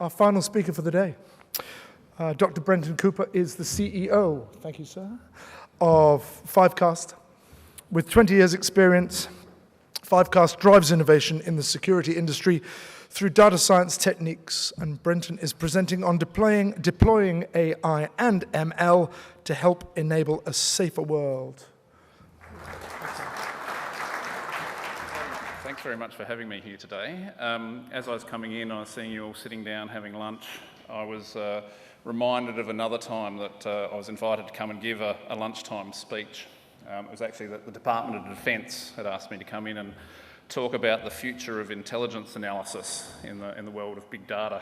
Our final speaker for the day. Dr. Brenton Cooper is the CEO, thank you, sir, of Fivecast. With 20 years' experience, Fivecast drives innovation in the security industry through data science techniques, and Brenton is presenting on deploying AI and ML to help enable a safer world. Thanks very much for having me here today. As I was coming in, I was seeing you all sitting down having lunch. I was reminded of another time that I was invited to come and give a lunchtime speech. It was actually that the Department of Defence had asked me to come in and talk about the future of intelligence analysis in the world of big data.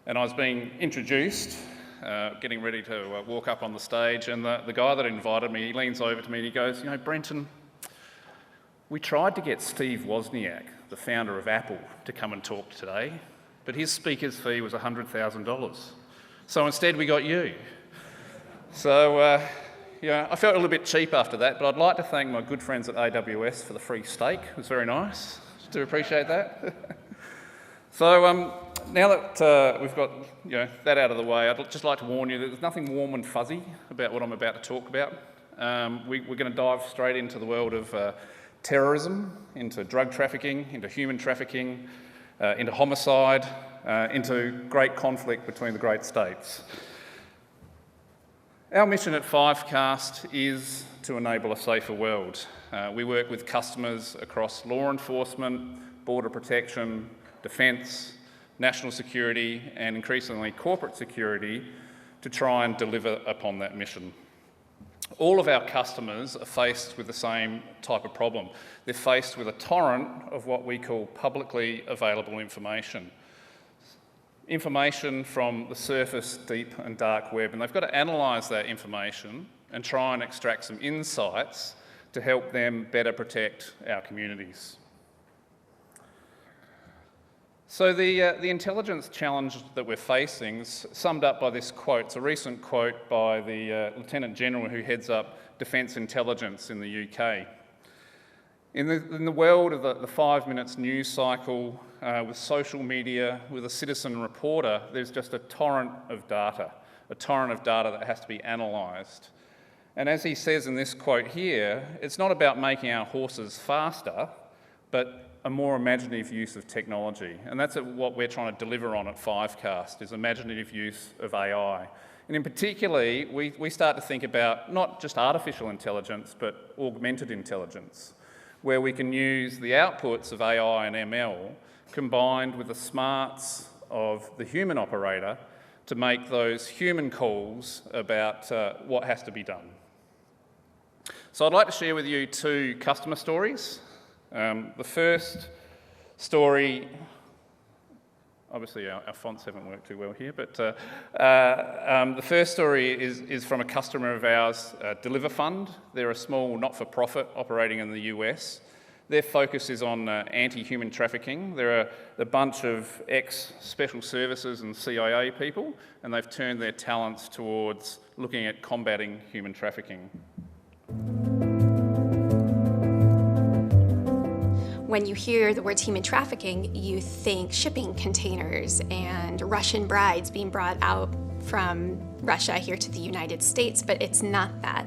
And I was being introduced, getting ready to walk up on the stage, and the guy that invited me, he leans over to me and he goes, "You know, Brenton, we tried to get Steve Wozniak, the founder of Apple, to come and talk today, but his speaker's fee was $100,000. So instead we got you." So, I felt a little bit cheap after that, but I'd like to thank my good friends at AWS for the free steak. It was very nice. Do appreciate that. So now that we've got that out of the way, I'd just like to warn you that there's nothing warm and fuzzy about what I'm about to talk about. We're going to dive straight into the world of terrorism, into drug trafficking, into human trafficking, into homicide, into great conflict between the great states. Our mission at Fivecast is to enable a safer world. We work with customers across law enforcement, border protection, defence, national security, and increasingly corporate security to try and deliver upon that mission. All of our customers are faced with the same type of problem. They're faced with a torrent of what we call publicly available information. Information from the surface, deep and dark web, and they've got to analyse that information and try and extract some insights to help them better protect our communities. So the intelligence challenge that we're facing is summed up by this quote. It's a recent quote by the Lieutenant General who heads up Defence Intelligence in the UK. In the world of the 5 minutes news cycle, with social media, with a citizen reporter, there's just a torrent of data that has to be analysed. And as he says in this quote here, it's not about making our horses faster, but a more imaginative use of technology. And that's what we're trying to deliver on at Fivecast, is imaginative use of AI. And in particular, we start to think about not just artificial intelligence, but augmented intelligence, where we can use the outputs of AI and ML combined with the smarts of the human operator to make those human calls about what has to be done. So I'd like to share with you two customer stories. The first story, obviously our fonts haven't worked too well here, but the first story is from a customer of ours, Deliver Fund. They're a small not-for-profit operating in the US. Their focus is on anti-human trafficking. They're a bunch of ex-special services and CIA people, and they've turned their talents towards looking at combating human trafficking. When you hear the word human trafficking, you think shipping containers and Russian brides being brought out from Russia here to the United States, but it's not that.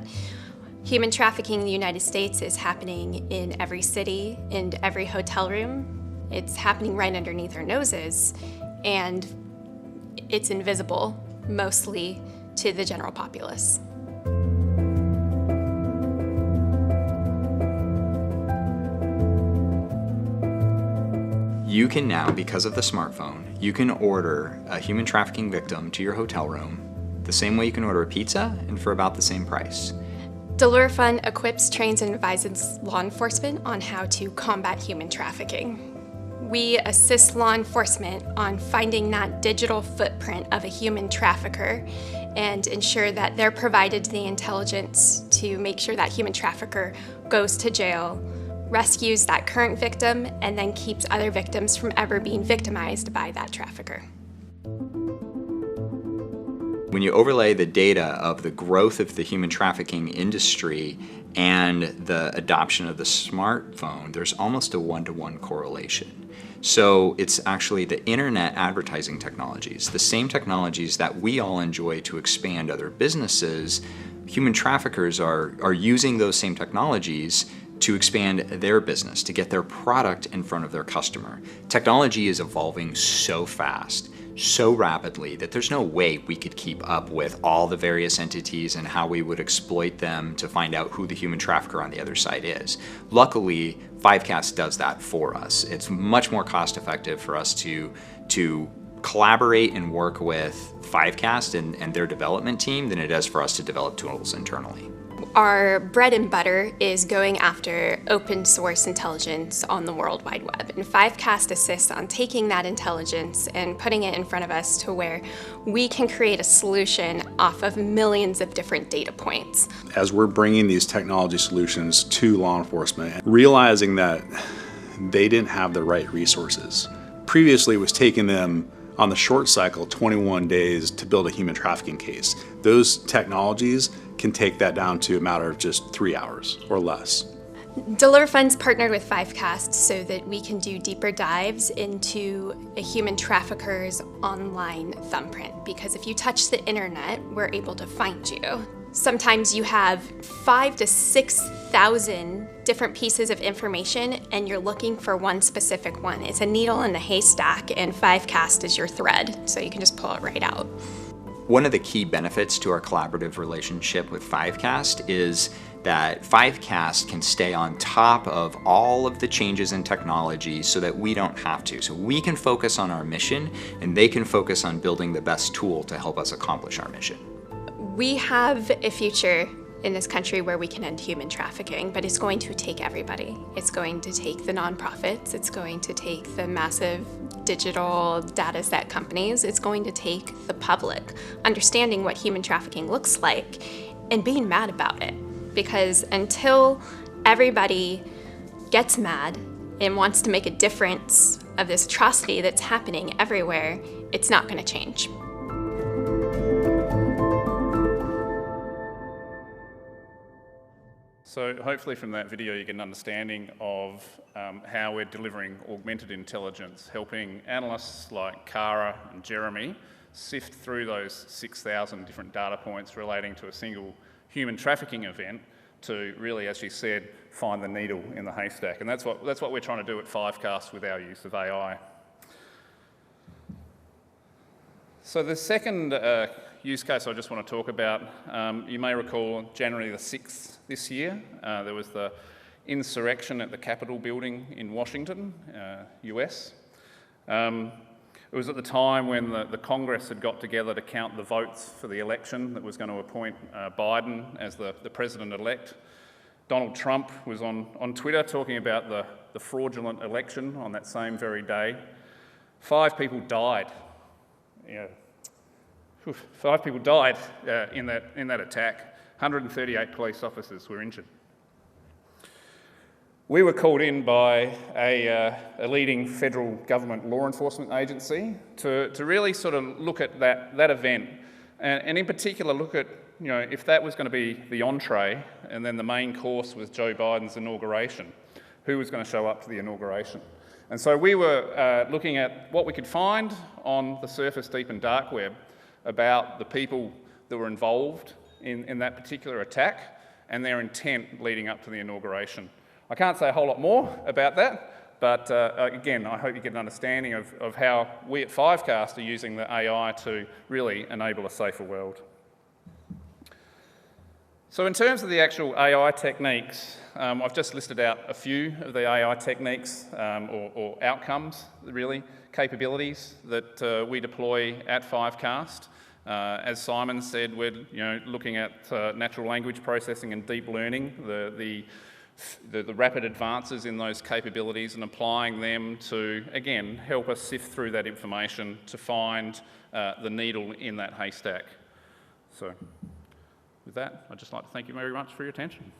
Human trafficking in the United States is happening in every city, in every hotel room. It's happening right underneath our noses, and it's invisible, mostly to the general populace. You can now, because of the smartphone, you can order a human trafficking victim to your hotel room the same way you can order a pizza and for about the same price. Deliver Fund equips, trains, and advises law enforcement on how to combat human trafficking. We assist law enforcement on finding that digital footprint of a human trafficker and ensure that they're provided the intelligence to make sure that human trafficker goes to jail, rescues that current victim, and then keeps other victims from ever being victimized by that trafficker. When you overlay the data of the growth of the human trafficking industry and the adoption of the smartphone, there's almost a one-to-one correlation. So it's actually the internet advertising technologies, the same technologies that we all enjoy to expand other businesses. Human traffickers are using those same technologies to expand their business, to get their product in front of their customer. Technology is evolving so fast, so rapidly, that there's no way we could keep up with all the various entities and how we would exploit them to find out who the human trafficker on the other side is. Luckily, Fivecast does that for us. It's much more cost effective for us to collaborate and work with Fivecast and their development team than it is for us to develop tools internally. Our bread and butter is going after open source intelligence on the World Wide Web. And Fivecast assists on taking that intelligence and putting it in front of us to where we can create a solution off of millions of different data points. As we're bringing these technology solutions to law enforcement, realizing that they didn't have the right resources. Previously, it was taking them on the short cycle 21 days to build a human trafficking case. Those technologies can take that down to a matter of just 3 hours or less. Deliver Funds partnered with Fivecast so that we can do deeper dives into a human trafficker's online thumbprint, because if you touch the internet, we're able to find you. Sometimes you have 5,000 to 6,000 different pieces of information and you're looking for one specific one. It's a needle in a haystack, and Fivecast is your thread, so you can just pull it right out. One of the key benefits to our collaborative relationship with Fivecast is that Fivecast can stay on top of all of the changes in technology so that we don't have to. So we can focus on our mission and they can focus on building the best tool to help us accomplish our mission. We have a future in this country where we can end human trafficking, but it's going to take everybody. It's going to take the nonprofits, it's going to take the massive digital data set companies, it's going to take the public understanding what human trafficking looks like and being mad about it. Because until everybody gets mad and wants to make a difference of this atrocity that's happening everywhere, it's not going to change. So hopefully from that video you get an understanding of how we're delivering augmented intelligence, helping analysts like Cara and Jeremy sift through those 6,000 different data points relating to a single human trafficking event to really, as you said, find the needle in the haystack. And that's what we're trying to do at Fivecast with our use of AI. So the second use case I just want to talk about, you may recall January the 6th this year, there was the insurrection at the Capitol building in Washington, US. It was at the time when the Congress had got together to count the votes for the election that was going to appoint Biden as the president-elect. Donald Trump was on Twitter talking about the fraudulent election on that same very day. 5 people died. Yeah. 5 people died in that attack. 138 police officers were injured. We were called in by a leading federal government law enforcement agency to really sort of look at that event, and in particular look at, you know, if that was going to be the entree and then the main course was Joe Biden's inauguration, who was going to show up to the inauguration. And so we were looking at what we could find on the surface, deep and dark web about the people that were involved in that particular attack and their intent leading up to the inauguration. I can't say a whole lot more about that, but again, I hope you get an understanding of how we at Fivecast are using the AI to really enable a safer world. So in terms of the actual AI techniques, I've just listed out a few of the AI techniques or outcomes, really, capabilities that we deploy at Fivecast. As Simon said, we're looking at natural language processing and deep learning, the rapid advances in those capabilities and applying them to, again, help us sift through that information to find the needle in that haystack. So with that, I'd just like to thank you very much for your attention.